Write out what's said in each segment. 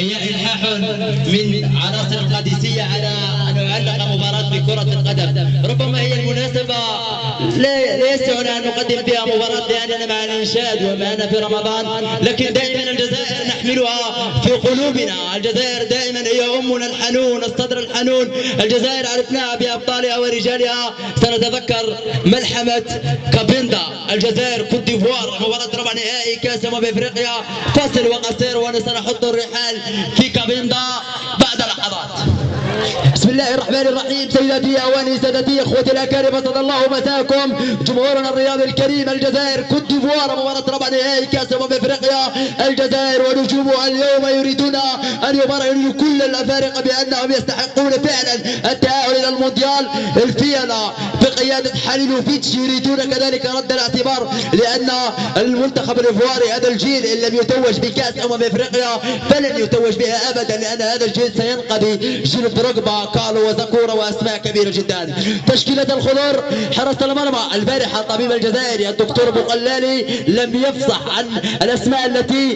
هي إلحاح من عناصر القادسية على أن يعلق مباراة بكرة القدم. ربما هي المناسبة لا يسعنا أن نقدم بها مباراة لأننا مع الإنشاد ومعنا في رمضان، لكن دائما الجزائر نحملها في قلوبنا. الجزائر دائما هي أمنا الحنون، الصدر الحنون. الجزائر عرفناها بأبطالها ورجالها. سنتذكر ملحمة كابيندا الجزائر كوت ديفوار، مباراة ربع نهائي كأس أفريقيا، فاصل وقصير وسنحط الرحال في كابيندا بعد لحظات. بسم الله الرحمن الرحيم. سيداتي اواني سادتي اخوتي الاكارم، اسعد الله مساكم. جمهورنا الرياضي الكريم، الجزائر كوت ديفوار، مباراة ربع نهائي كاس افريقيا. الجزائر ونجومها اليوم يريدون ان يبرهنوا كل الافارقه بانهم يستحقون فعلا التاهل الى المونديال. الفيلا بقياده حليلوفيتش يريدون كذلك رد الاعتبار، لان المنتخب الايفواري هذا الجيل ان لم يتوج بكاس افريقيا فلن يتوج بها ابدا، لان هذا الجيل سينقضي جيل دروغبا كالو وزاكورا واسماء كبيره جدا. تشكيله الخضر: حراسه المرمى البارحه الطبيب الجزائري الدكتور بوقلالي لم يفصح عن الاسماء التي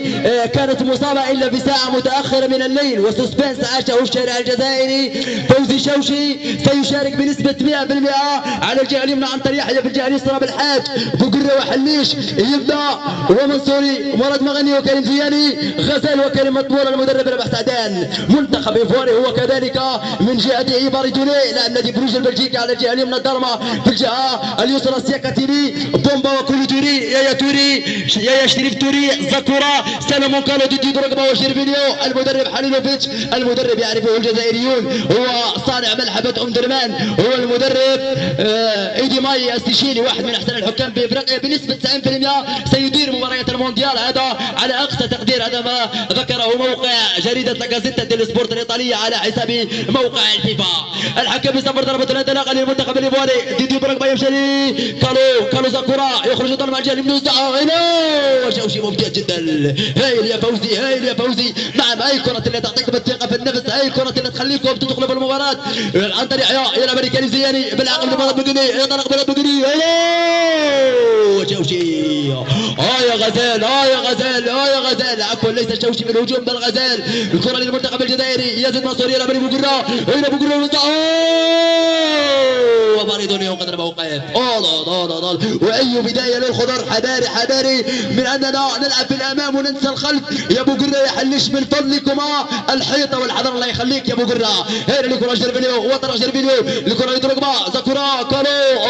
كانت مصابه الا بساعه متاخره من الليل، وسسبنس عاشه الشارع الجزائري. فوزي شوشي سيشارك بنسبه 100% على الجهه اليمنى عن طريق يحيى في الجهه اليسرى بالحاج بقره وحليش يبدا، ومنصوري مراد مغني وكريم زياني، غزال وكريم مطبول المدرب ربح سعدان. منتخب ايفواري هو كذلك من جهته باريتوني لاعب نادي بروج البلجيكي على الجهه اليمنى الدرما، في الجهه اليسرى سياكاتيري بومبا وكولو توري يايا توري يايا شريف توري زاكورا سلمون كالو ديدي دروغبا وشيرفينيو. المدرب حليلوفيتش، المدرب يعرفه الجزائريون، هو صانع ملحمه ام درمان، هو المدرب ايدي ماي استشيلي، واحد من احسن الحكام بافريقيا بنسبه 90%. سيدير مباريات المونديال هذا على اقصى تقدير، هذا ما ذكره موقع جريده لا جازيتا ديل سبورت الايطاليه على حساب موقع الفيفا. الحكم يصفر ضربه الانطلاقه للمنتخب الايفواري. ديدي دروغبا يمشي كالو زاكورا يخرج ضربه الجهه اليمنى وشوشي ممتاز جدا. هايل يا فوزي، هايل يا فوزي. نعم، هاي الكره اللي تعطيكم الثقه في النفس، هاي الكره اللي تخليكم تدخلوا في المباراه. عن طريق يلعب كريم زياني بالعقل لمراد بقني، يطلق مراد بقني شوشي. يا غزال، يا غزال، يا غزال، عفوا ليس شوشي بالهجوم بل غزال. الكره للمنتخب الجزائري، يزيد منصور يلعب بقره، هنا بقره وباريدوني وقدر موقف. واي بدايه للخضر. حذاري حذاري من اننا نلعب في الامام وننسى الخلف. يا ابو قره يا حلش من فضلكما الحيطه والحذر، الله يخليك يا ابو قره. هنا الكره جيرفينيو وطرح جيرفينيو، الكره لدروغبا زاكورا كالو.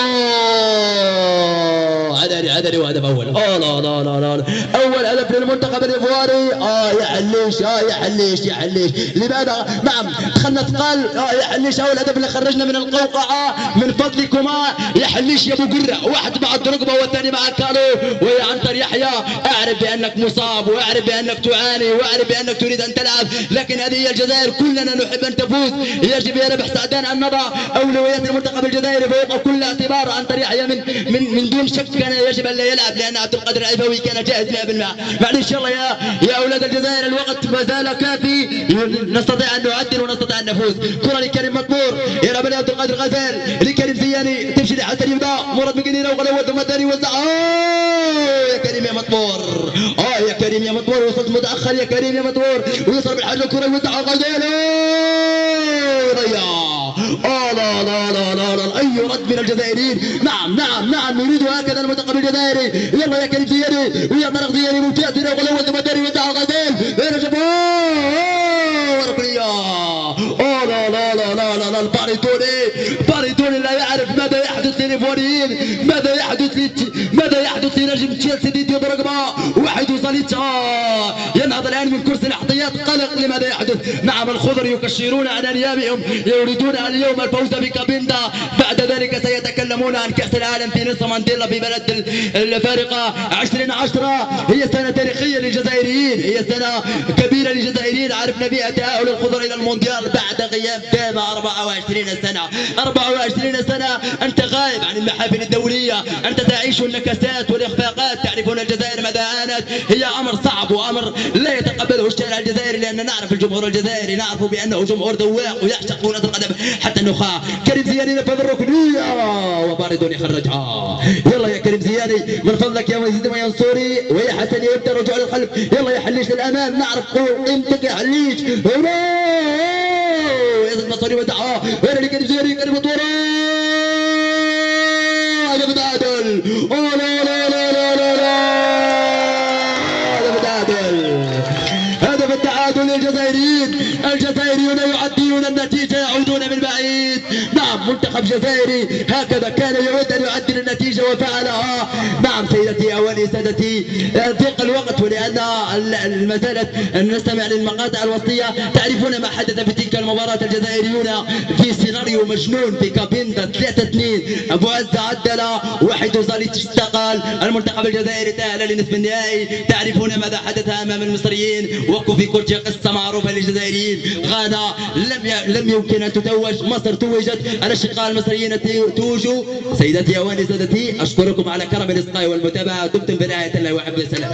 عذري وهدف اول. لا اول هدف للمنتخب الايفواري. يا حليش، يا حليش، يا حليش. لماذا؟ نعم دخلنا ثقال. يا حليش اول هدف اللي خرجنا من القوقعه من فضلكما يا حليش يا ابو قره. واحد مع الدروغبا والثاني مع كالو. ويا عنتر يحيى، اعرف بانك مصاب، واعرف بانك تعاني، واعرف بانك تريد ان تلعب، لكن هذه هي الجزائر، كلنا نحب ان تفوز. يجب يا ربح سعدان ان نضع اولويات المنتخب الجزائري فوق كل اعتبار. عنتر يحيى من دون شك كان يجب ان لا يلعب، لان عبد القادر العيفوي كان جاهز 100%. معلش يلا يا اولاد الجزائر، الوقت ما زال كافي، نستطيع ان نعدل ونستطيع ان نفوز. كره لكريم مطبور، يلعب عبد القادر غزال لكريم زياني، تمشي لحسن يبدا مراد مقنينه وغلوه ثم الثاني وزع. يا كريم يا مطبور، يا كريم يا مطبور، وصلت متاخر يا كريم يا مطبور، ويصل بالحاجه الكره يوزع غزال يضيع. لا اي رد من الجزائريين. نعم نريد هكذا المنتخب الجزائري. يلا يا كريم زياني ويا طارق زياني ممتاز، وغلوه ثم الثاني وزع غزال هنا جمهور ركنيه. لا الباريتوني لا يعرف ماذا يحدث للايفواريين، ماذا يحدث لنجم تشيلسي ديدي دروغبا. واحد وصلت ينهض الان من كرسي الاحتياط قلق لماذا يحدث. نعم الخضر يكشرون عن انيابهم، يريدون اليوم الفوز بكابيندا، بعد ذلك سيتكلمون عن كاس العالم في نصف مانديلا في بلد الفارقه. 2010 هي سنه تاريخيه للجزائريين، هي سنه كبيره للجزائريين، عرفنا بها تاهل الخضر الى المونديال بعد غياب تام 24 سنه. 24 سنه انت غائب عن المحافل الدوليه، انت تعيش النكسات والاخفاقات. تعرفون الجزائر ماذا عانت هي امر صعب وامر لا يتقبله الشارع الجزائري، لان نعرف الجمهور الجزائري، نعرف بانه جمهور ذواق ويعشق كرة القدم حتى النخاع. كريم زياني نفذ الركنيه وبارد يخرجها. يلا يا كريم زياني من فضلك يا يزيد وينصوري ويا حسن يبدا الرجوع للخلف. يلا يا حليش للامام، نعرف قيمتك يا حليش. يزيد المنصوري ودعاه وين اللي كريم زياني كريم الدورة هدف تعادل. لا لا لا لا لا لا هدف تعادل، هدف التعادل للجزائريين. الجزائريون يعدلون النتيجة، يعودون من بعيد. نعم منتخب جزائري هكذا كان يود ان يعدل النتيجة وفعلها. نعم سيدتي اولي سادتي ضيق الوقت، ولان ما زالت نستمع للمقاطع الوصية. تعرفون ما حدث في تلك المباراة. الجزائريون في سيناريو مجنون في كابيندا 3-2. ابو عزة عدل، وحيد زاليتش استقال. المنتخب الجزائري تأهل لنصف النهائي. تعرفون ماذا حدث امام المصريين؟ وقفوا في كرة قصة معروفة للجزائريين. غانا لم يمكن ان تتوج، مصر توجت، الاشقاء المصريين توجوا. سيدتي اواني سادتي اشكركم على كرم الاصغاء والمتابعة. دمتم برعاية الله وحفظه. سلام.